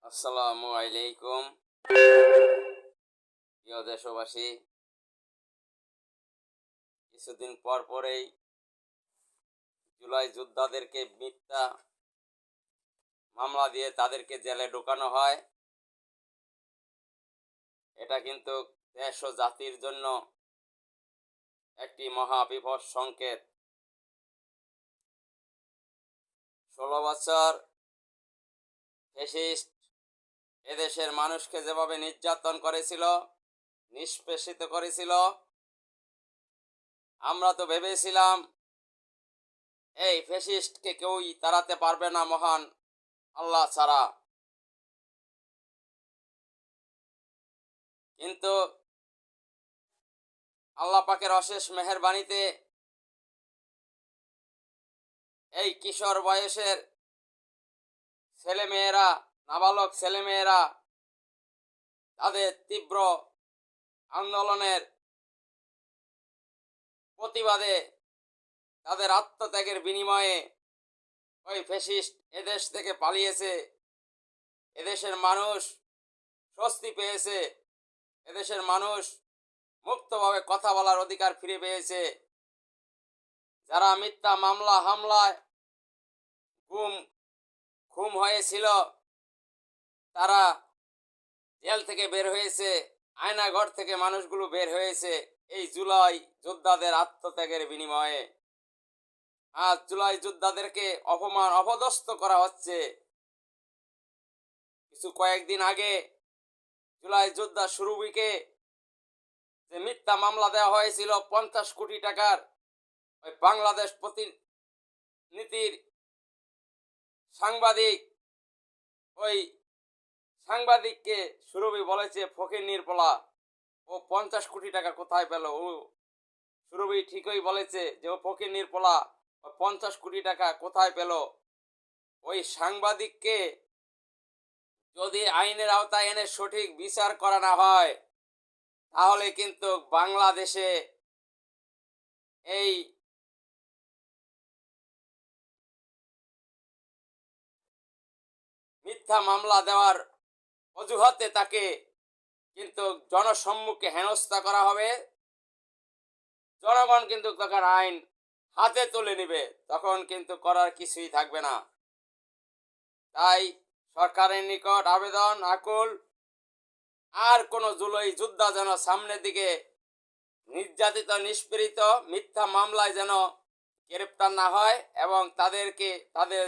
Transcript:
আসসালামু আলাইকুম প্রিয় দেশবাসী। কিছুদিন পর পরেই জুলাই যোদ্ধাদেরকে মিথ্যা মামলা দিয়ে তাদেরকে জেলে ঢোকানো হয়। এটা কিন্তু দেশ ও জাতির জন্য একটি মহা বিপদ সংকেত। 16 বছর ফ্যাসিস্ট এদেশের মানুষকে যেভাবে নির্যাতন করেছিল, নিষ্পেষিত করেছিল, আমরা তো ভেবেছিলাম এই ফ্যাসিস্টকে কেউই তাড়াতে পারবে না মহান আল্লাহ ছাড়া। কিন্তু আল্লাহ পাকের অশেষ মেহেরবানিতে এই কিশোর বয়সের ছেলেমেয়েরা, নাবালক ছেলেমেয়েরা তাদের তীব্র আন্দোলনের প্রতিবাদে, তাদের আত্মত্যাগের বিনিময়ে ওই ফ্যাসিস্ট এদেশ থেকে পালিয়েছে। এদেশের মানুষ স্বস্তি পেয়েছে, এদেশের মানুষ মুক্তভাবে কথা বলার অধিকার ফিরে পেয়েছে। যারা মিথ্যা মামলা হামলায় খুন হয়েছিল তারা জেল থেকে বের হয়েছে, আয়নাঘর থেকে মানুষগুলো বের হয়েছে এই জুলাই যোদ্ধাদের আত্মত্যাগের বিনিময়ে। আজ জুলাই যোদ্ধাদেরকে অপমান অপদস্থ করা হচ্ছে। কয়েকদিন আগে জুলাই যোদ্ধা সুরভিকে যে মিথ্যা মামলা দেওয়া হয়েছিল 50 কোটি টাকার, ওই বাংলাদেশ প্রতিনিধির সাংবাদিক, ওই সাংবাদিককে সুরভি বলেছে ফকিন্নির পোলা, ও 50 কোটি টাকা কোথায় পেল? ও সুরভি ঠিকই বলেছে যে ও ফকিন্নির পোলা, 50 কোটি টাকা কোথায় পেল? ওই সাংবাদিককে যদি আইনের আওতায় এনে সঠিক বিচার করা না হয় তাহলে কিন্তু বাংলাদেশে এই মিথ্যা মামলা দেওয়ার অজুহাতে তাকে কিন্তু জনসম্মুখে হেনস্থা করা হবে। জনগণ কিন্তু তখন আইন হাতে তুলে নেবে, তখন কিন্তু করার কিছুই থাকবে না। তাই সরকারের নিকট আবেদন আকুল, আর কোনো জুলাই যোদ্ধা যেন সামনের দিকে নির্যাতিত নিষ্পীড়িত মিথ্যা মামলায় যেন গ্রেপ্তার না হয় এবং তাদের